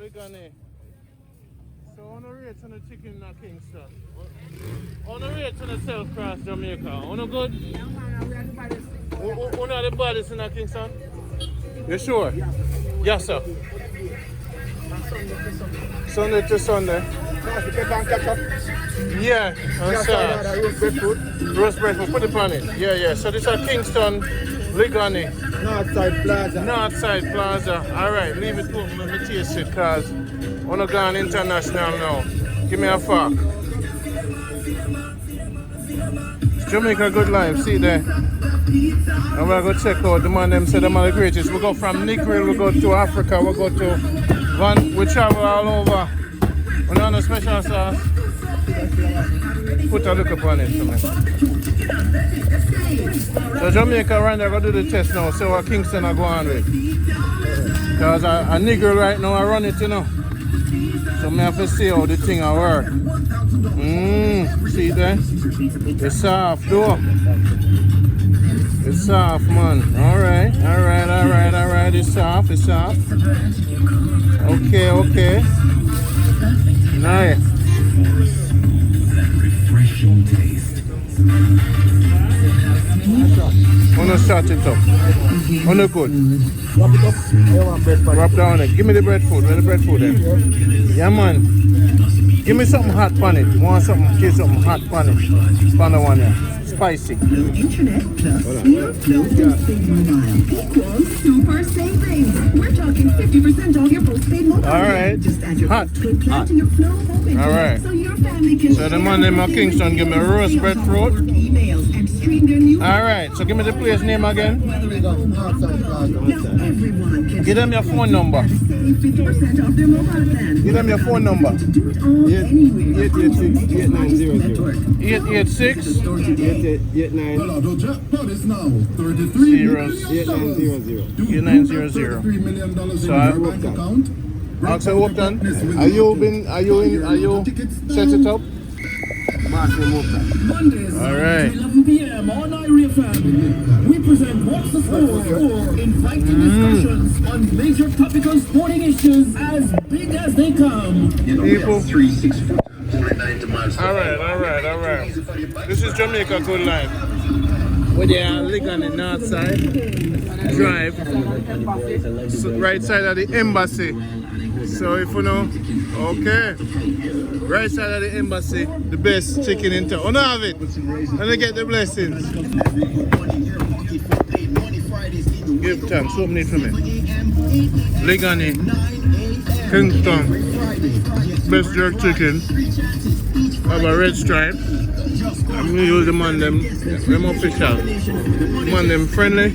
Ligani. So on the rate on the chicken in Kingston. On the rate on the South Cross Jamaica. On the good? Yeah, man, we are the baddest. One of the baddest in Kingston? You sure? Yes, sir. Sunday to Sunday. Yeah, I'm sorry. Roast breadfruit. Roast breadfruit, put it on it. Yeah, yeah. So this is Kingston, Ligani. North Side Plaza. North Side Plaza. Alright, leave it to me. Let me taste it because I'm not going international now. Give me a fork. It's Jamaica Good Life, see there. And we're going to check out the man them said them are the greatest. We go from Negril, we go to Africa, we go to we travel all over. We don't have special sauce. Put a look upon it for me. So Jamaica right there, going to do the test now, see what Kingston are going with. Because a Negril right now I run it, you know. So I have to see how the thing will work. See there? It's soft though. It's soft, man. Alright. It's soft, Okay. Nice. Wanna start it up. Wanna good. Wrap it up. I want breadfruit. Wrap down it. Give me the breadfruit. Where the breadfruit then? Yeah, man. Give me something hot on it. Want something? Give something hot on it. On the one here. Spicy. Internet plus your closest saving mile equals super savings. We're talking 50% off your postpaid mobile. Alright. Just add your Hot. postpaid plan to your Flow Home Internet. Alright. So your family can So the man in Kingston give me roast breadfruit. Emails and stream their new. Alright, so give me the place name again. North Side Plaza. Now everyone can Give them your phone number. save 50% off their mobile plan. Give them your phone number. Do it all anywhere. 886-8900. 886 89. The jackpot is now 33 zeros 8900. 8900. $33 million So in your bank account. Axel Wopton, are you set it up? Mondays, Alright. 11 p.m. on Irie FM. We present What's the Score? Inviting discussions on major topical sporting issues as big as they come. People. 364 miles. Alright. This is Jamaica Good Life. Where they are living on the north side. Drive. So right side of the embassy. So if you know, okay. Right side of the embassy, the best chicken in town. Oh, no have it. And they get the blessings. Give thanks. Open it for me. Ligani, Kingston, best jerk chicken. Have a red stripe. I'm gonna use the man them official. The man them friendly.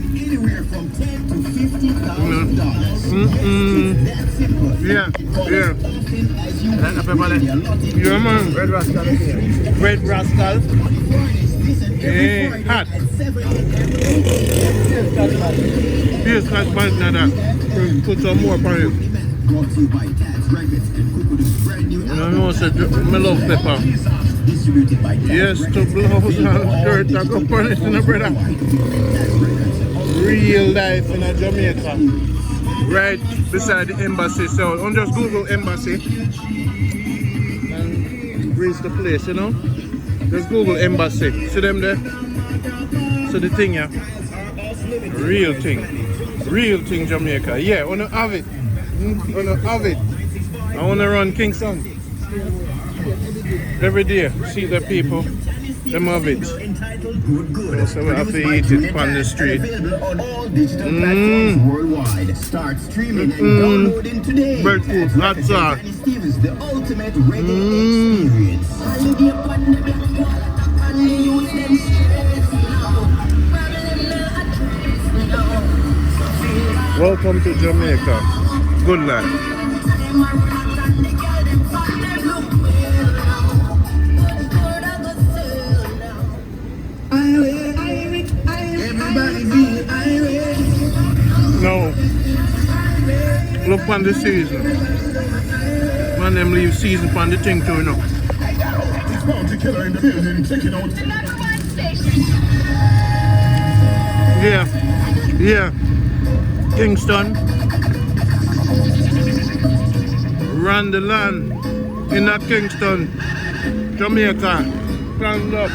Yeah. Like a pepper there. Yeah, man. Red Rascal. Red Rascal. Hey, hot. Here's hot bun that. Put some more on it. I know I love pepper. Yes, to blows and dirt that go punish in a brother. Real life in a Jamaica. Right beside the embassy. So don't just Google embassy and reach the place, you know. Just Google embassy. See them there? So the thing, yeah. Real thing Jamaica. Yeah, I wanna have it. I wanna run Kingston every day. See the people, them have it. So we have to eat it on the street. Worldwide. Start streaming and downloading today. Breadfruit, hot sauce. The ultimate reggae experience. Welcome to Jamaica. Good life. No. Look on the season. Man, them leave season on the thing too, you know. It's bounty killer in the building. Check it out. Yeah. Kingston. run the land in a Kingston, Jamaica. Planned up.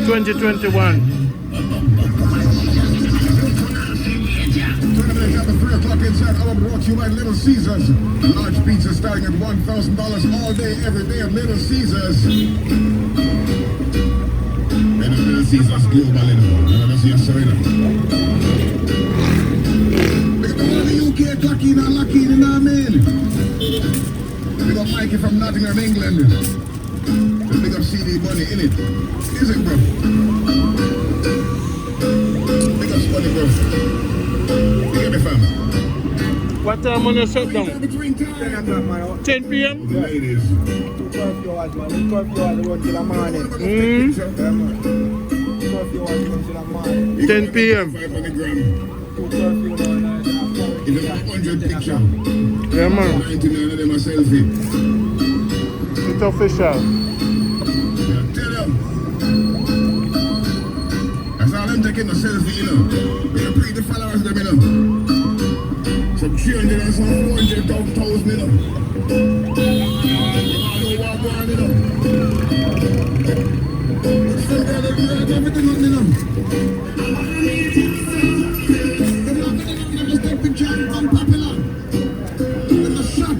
$2021. At the 3 o'clock inside, I brought you by Little Caesars. Large pizza starting at $1,000 all day, every day at Little Caesars. Little Caesars global, you know. That's your Serena. Look at the whole UK clocking and locking, you know what I mean? Big up Mikey from Nottingham, England. Big up CD Bunny, innit? Is it, bro? Big up Bunny, bro. What time on you shut down? 10 p.m.? Ladies. 12 hours, man. 12 hours run till the morning. 12 hours run till the morning. 10 p.m. 5 on the gram. 12 hours. If it's 100 picture, Yeah, man. 99 of them a selfie. It's official. Yeah, tell them. That's all them taking a selfie, you know. They pre the followers them, you know. Some 300 and some 400,000, you know. I don't walk on, you know. Some girl, they do everything on, you know. Just take picture and come popular. With a shot.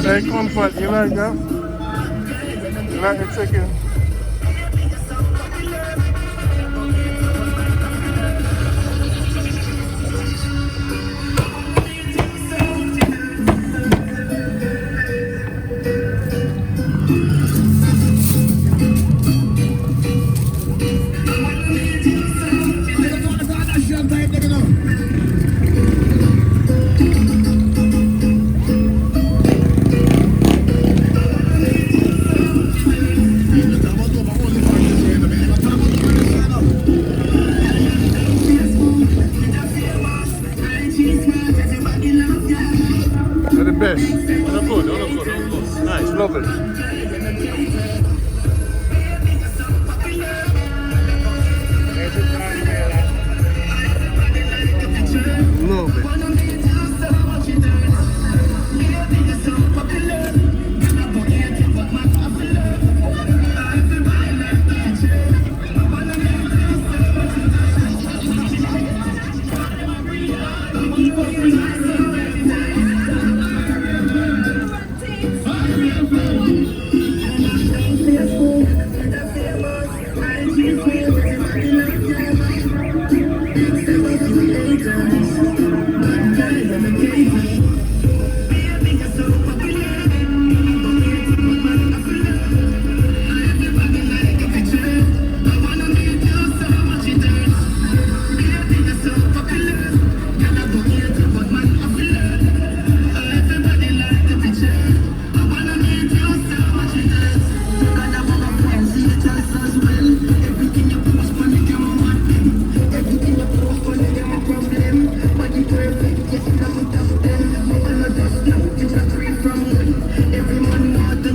Hey, comfort, you like that? You like the chicken? They're the best. They're good. Nice, love it. Love it.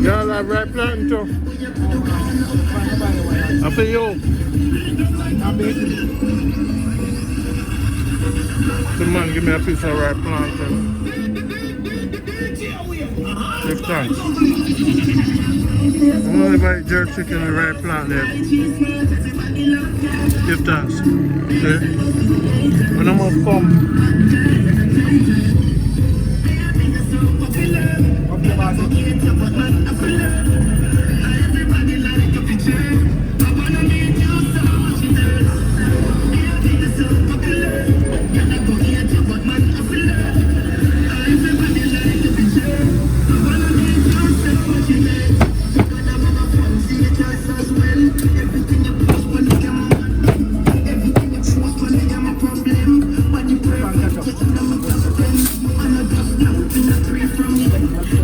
Y'all have right plantain too. I feel you. The man give me a piece of right plantain. Give thanks. I'm only bite jerk chicken with right plantain. Give thanks. Okay? When I'm up come.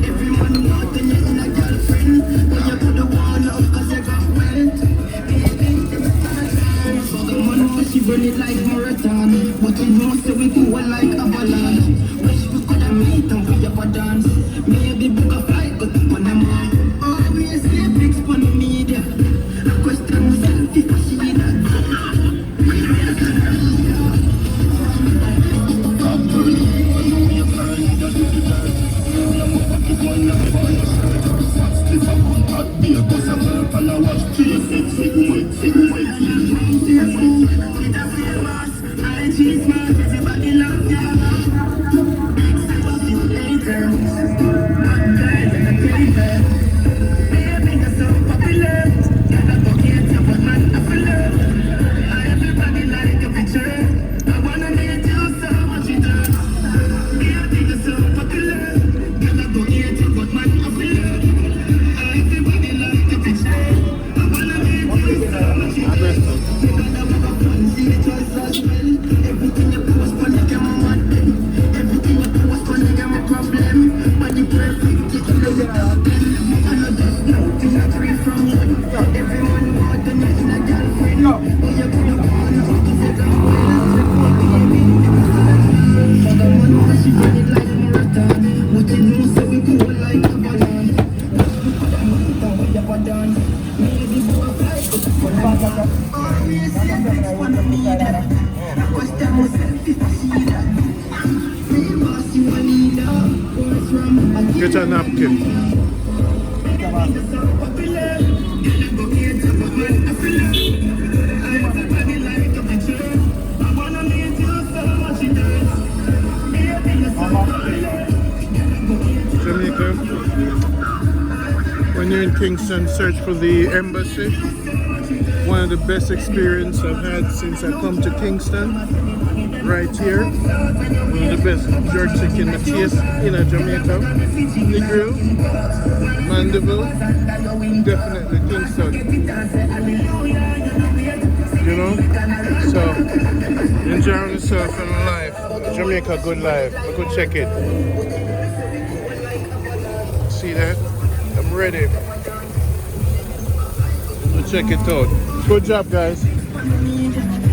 Everyone Maybe book a flight, but when I'm on, always get fixed on the media. I question myself if I see that. Everybody love ya. Everybody like a picture. I wanna meet you so much you do. Yeah, I think you're so popular. Girl, I go here to good man, I feel it. Everybody like a picture. I wanna meet you so much you do. You gotta have a fancy choice as well. Everything you post for the camera, man. Everything you post for the camera, problem. Body perfect, you can love it out. I know just know, things are free from one. Everyone want to know in a girlfriend. Oh, you could have gone out to the she run it like a marathon. What you know, so we go like a balloon. We have a dance. Maybe go a flight, but for the always say next one to me that. I question myself if I see that. Me boss, you a leader. What's wrong? Get a napkin. Everybody like a picture. I wanna meet you so much you do. Jamaica. When you're in Kingston, search for the embassy. One of the best experiences I've had since I come to Kingston. Right here. One of the best jerk chicken taste in Jamaica. The grill. Mandeville. Definitely Kingston. You know? So, enjoying yourself and life. Jamaica Good Life. I could check it. See that? I'm ready. We'll check it out. Good job, guys.